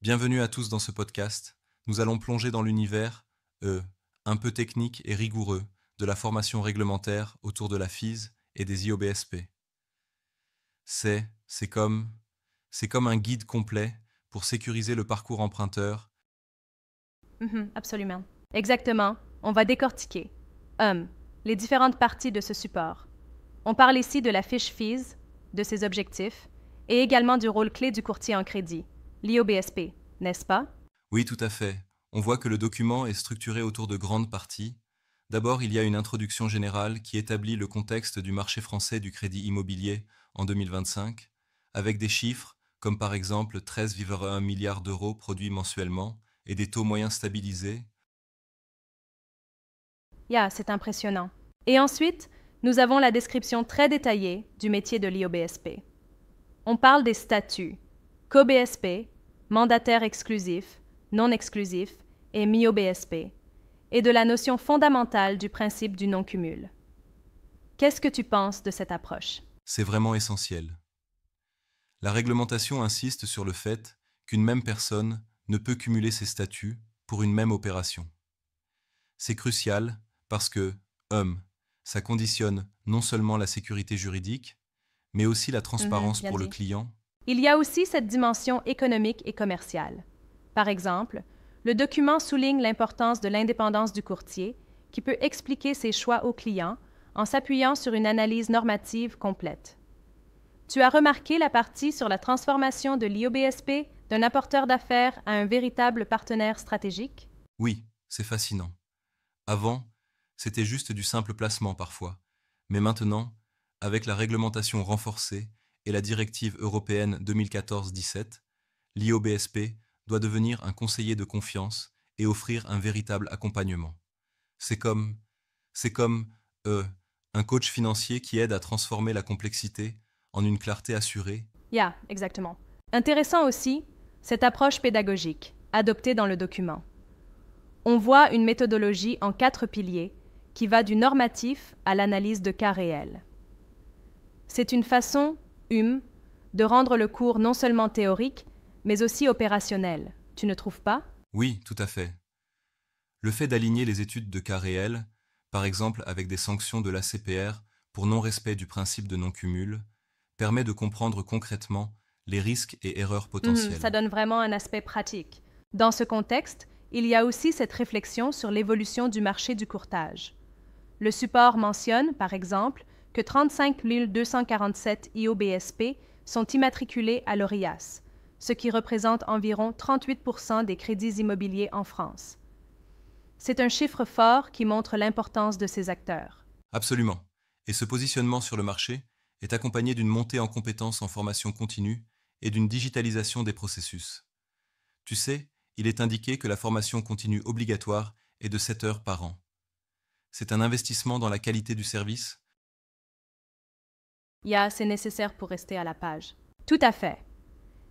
Bienvenue à tous dans ce podcast. Nous allons plonger dans l'univers, un peu technique et rigoureux, de la formation réglementaire autour de la FIS et des IOBSP. C'est comme, c'est comme un guide complet pour sécuriser le parcours emprunteur. Absolument. Exactement. On va décortiquer. Les différentes parties de ce support. On parle ici de la fiche FIS, de ses objectifs, et également du rôle clé du courtier en crédit, l'IOBSP, n'est-ce pas? Oui, tout à fait. On voit que le document est structuré autour de grandes parties. D'abord, il y a une introduction générale qui établit le contexte du marché français du crédit immobilier en 2025, avec des chiffres comme par exemple 13,1 milliards d'euros produits mensuellement et des taux moyens stabilisés. C'est impressionnant. Et ensuite, nous avons la description très détaillée du métier de l'IOBSP. On parle des statuts, COBSP, mandataire exclusif, non exclusif et MIOBSP, et de la notion fondamentale du principe du non-cumul. Qu'est-ce que tu penses de cette approche? C'est vraiment essentiel. La réglementation insiste sur le fait qu'une même personne ne peut cumuler ses statuts pour une même opération. C'est crucial parce que, ça conditionne non seulement la sécurité juridique, mais aussi la transparence Bien pour le dit. client. Il y a aussi cette dimension économique et commerciale. Par exemple, le document souligne l'importance de l'indépendance du courtier, qui peut expliquer ses choix au client en s'appuyant sur une analyse normative complète. Tu as remarqué la partie sur la transformation de l'IOBSP d'un apporteur d'affaires à un véritable partenaire stratégique? Oui, c'est fascinant. Avant, c'était juste du simple placement parfois, mais maintenant, avec la réglementation renforcée et la directive européenne 2014-17, l'IOBSP doit devenir un conseiller de confiance et offrir un véritable accompagnement. C'est comme, c'est comme, un coach financier qui aide à transformer la complexité en une clarté assurée. Exactement. Intéressant aussi, cette approche pédagogique, adoptée dans le document. On voit une méthodologie en 4 piliers qui va du normatif à l'analyse de cas réels. C'est une façon, de rendre le cours non seulement théorique, mais aussi opérationnel. Tu ne trouves pas? Oui, tout à fait. Le fait d'aligner les études de cas réels, par exemple avec des sanctions de l'ACPR pour non-respect du principe de non-cumul, permet de comprendre concrètement les risques et erreurs Ça potentielles. donne vraiment un aspect pratique. Dans ce contexte, il y a aussi cette réflexion sur l'évolution du marché du courtage. Le support mentionne, par exemple, que 35 247 IOBSP sont immatriculés à l'ORIAS, ce qui représente environ 38 des crédits immobiliers en France. C'est un chiffre fort qui montre l'importance de ces acteurs. Absolument. Et ce positionnement sur le marché est accompagné d'une montée en compétences en formation continue et d'une digitalisation des processus. Tu sais, il est indiqué que la formation continue obligatoire est de 7 heures par an. C'est un investissement dans la qualité du service. C'est nécessaire pour rester à la page. Tout à fait.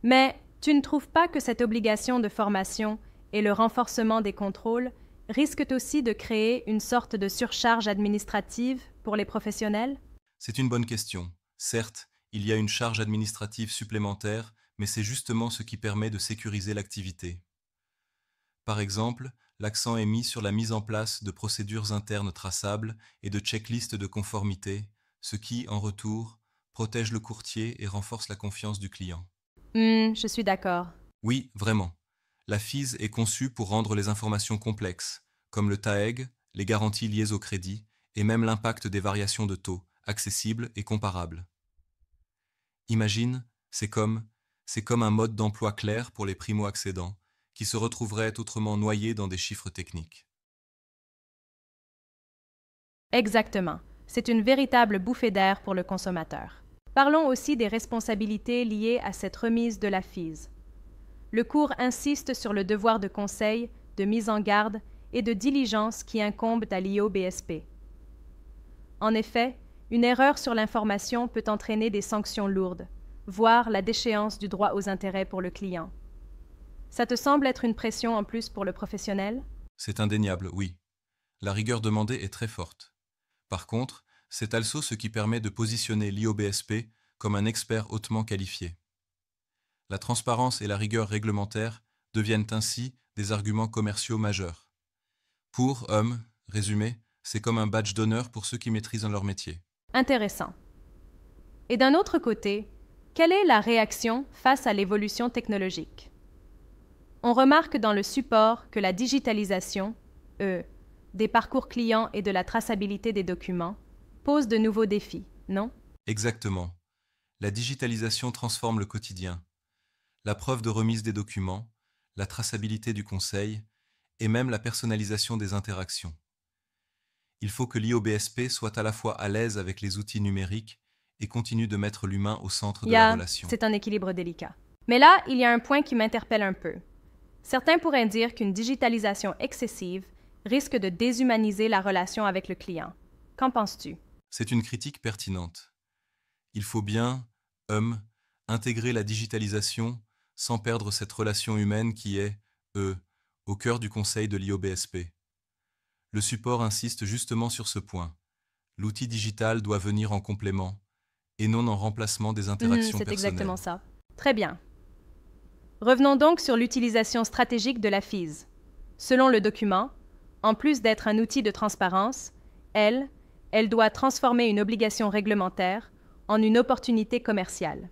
Mais tu ne trouves pas que cette obligation de formation et le renforcement des contrôles risquent aussi de créer une sorte de surcharge administrative pour les professionnels? C'est une bonne question. Certes, il y a une charge administrative supplémentaire, mais c'est justement ce qui permet de sécuriser l'activité. Par exemple, l'accent est mis sur la mise en place de procédures internes traçables et de checklists de conformité, ce qui, en retour, protège le courtier et renforce la confiance du client. Je suis d'accord. Oui, vraiment. La FIS est conçue pour rendre les informations complexes, comme le TAEG, les garanties liées au crédit, et même l'impact des variations de taux, accessibles et comparables. Imagine, c'est comme un mode d'emploi clair pour les primo-accédants, qui se retrouveraient autrement noyés dans des chiffres techniques. Exactement. C'est une véritable bouffée d'air pour le consommateur. Parlons aussi des responsabilités liées à cette remise de la FIS. Le cours insiste sur le devoir de conseil, de mise en garde et de diligence qui incombent à l'IOBSP. En effet, une erreur sur l'information peut entraîner des sanctions lourdes, voire la déchéance du droit aux intérêts pour le client. Ça te semble être une pression en plus pour le professionnel? C'est indéniable, oui. La rigueur demandée est très forte. Par contre, c'est also ce qui permet de positionner l'IOBSP comme un expert hautement qualifié. La transparence et la rigueur réglementaire deviennent ainsi des arguments commerciaux majeurs. Pour résumé, c'est comme un badge d'honneur pour ceux qui maîtrisent leur métier. Intéressant. Et d'un autre côté, quelle est la réaction face à l'évolution technologique? On remarque dans le support que la digitalisation, des parcours clients et de la traçabilité des documents, pose de nouveaux défis, non? Exactement. La digitalisation transforme le quotidien. La preuve de remise des documents, la traçabilité du conseil et même la personnalisation des interactions. Il faut que l'IOBSP soit à la fois à l'aise avec les outils numériques et continue de mettre l'humain au centre de la relation. C'est un équilibre délicat. Mais là, il y a un point qui m'interpelle un peu. Certains pourraient dire qu'une digitalisation excessive risque de déshumaniser la relation avec le client. Qu'en penses-tu? C'est une critique pertinente. Il faut bien, intégrer la digitalisation sans perdre cette relation humaine qui est, au cœur du conseil de l'IOBSP. Le support insiste justement sur ce point. L'outil digital doit venir en complément et non en remplacement des interactions personnelles. C'est exactement ça. Très bien. Revenons donc sur l'utilisation stratégique de la FIS. Selon le document, en plus d'être un outil de transparence, elle doit transformer une obligation réglementaire en une opportunité commerciale.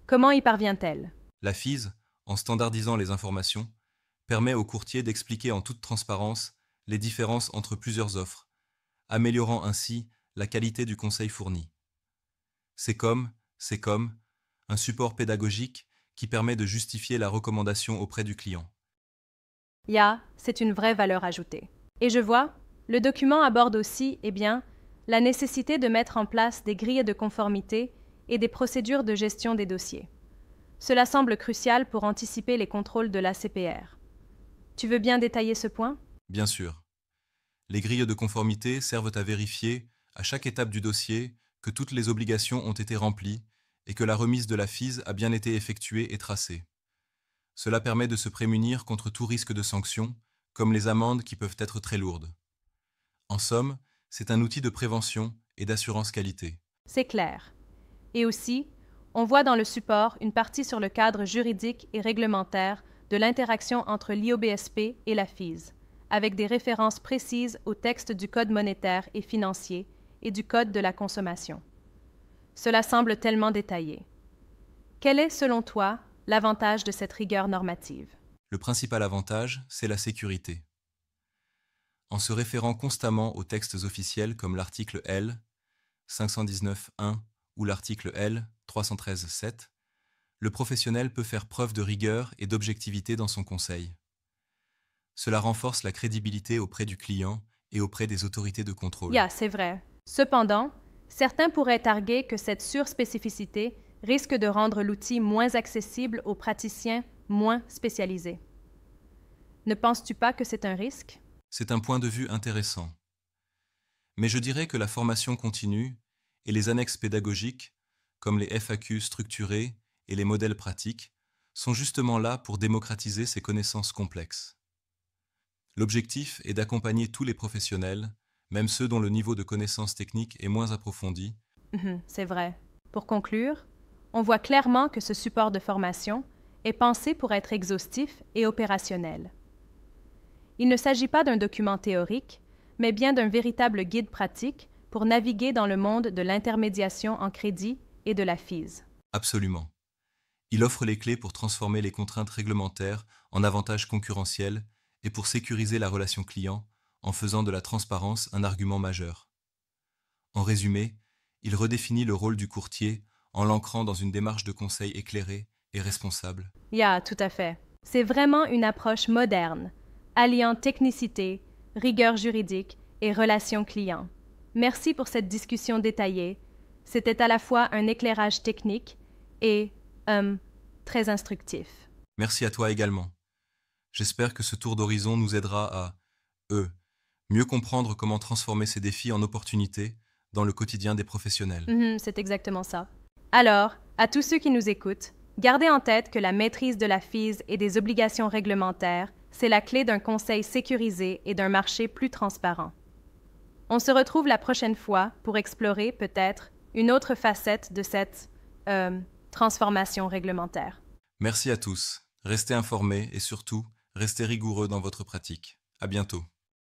Comment y parvient-elle? La FIS, en standardisant les informations, permet aux courtiers d'expliquer en toute transparence les différences entre plusieurs offres, améliorant ainsi la qualité du conseil fourni. C'est comme un support pédagogique qui permet de justifier la recommandation auprès du client. C'est une vraie valeur ajoutée. Et je vois, le document aborde aussi, la nécessité de mettre en place des grilles de conformité et des procédures de gestion des dossiers. Cela semble crucial pour anticiper les contrôles de l'ACPR. Tu veux bien détailler ce point? Bien sûr. Les grilles de conformité servent à vérifier, à chaque étape du dossier, que toutes les obligations ont été remplies et que la remise de la FIS a bien été effectuée et tracée. Cela permet de se prémunir contre tout risque de sanction, comme les amendes qui peuvent être très lourdes. En somme, c'est un outil de prévention et d'assurance qualité. C'est clair. Et aussi, on voit dans le support une partie sur le cadre juridique et réglementaire de l'interaction entre l'IOBSP et la FIS, avec des références précises au texte du Code monétaire et financier et du Code de la consommation. Cela semble tellement détaillé. Quel est, selon toi, l'avantage de cette rigueur normative? Le principal avantage, c'est la sécurité. En se référant constamment aux textes officiels comme l'article L. 519.1 ou l'article L. 313.7, le professionnel peut faire preuve de rigueur et d'objectivité dans son conseil. Cela renforce la crédibilité auprès du client et auprès des autorités de contrôle. C'est vrai. Cependant, certains pourraient arguer que cette surspécificité risque de rendre l'outil moins accessible aux praticiens moins spécialisés. Ne penses-tu pas que c'est un risque? C'est un point de vue intéressant. Mais je dirais que la formation continue et les annexes pédagogiques, comme les FAQ structurés et les modèles pratiques, sont justement là pour démocratiser ces connaissances complexes. L'objectif est d'accompagner tous les professionnels, même ceux dont le niveau de connaissance technique est moins approfondi. C'est vrai. Pour conclure, on voit clairement que ce support de formation est pensé pour être exhaustif et opérationnel. Il ne s'agit pas d'un document théorique, mais bien d'un véritable guide pratique pour naviguer dans le monde de l'intermédiation en crédit et de la FIS. Absolument. Il offre les clés pour transformer les contraintes réglementaires en avantages concurrentiels et pour sécuriser la relation client en faisant de la transparence un argument majeur. En résumé, il redéfinit le rôle du courtier en l'ancrant dans une démarche de conseil éclairée et responsable. Tout à fait. C'est vraiment une approche moderne, alliant technicité, rigueur juridique et relation client. Merci pour cette discussion détaillée. C'était à la fois un éclairage technique et très instructif. Merci à toi également. J'espère que ce tour d'horizon nous aidera à mieux comprendre comment transformer ces défis en opportunités dans le quotidien des professionnels. C'est exactement ça. Alors, à tous ceux qui nous écoutent, gardez en tête que la maîtrise de la FIS et des obligations réglementaires, c'est la clé d'un conseil sécurisé et d'un marché plus transparent. On se retrouve la prochaine fois pour explorer peut-être une autre facette de cette transformation réglementaire. Merci à tous Restez informés et surtout, restez rigoureux dans votre pratique. À bientôt.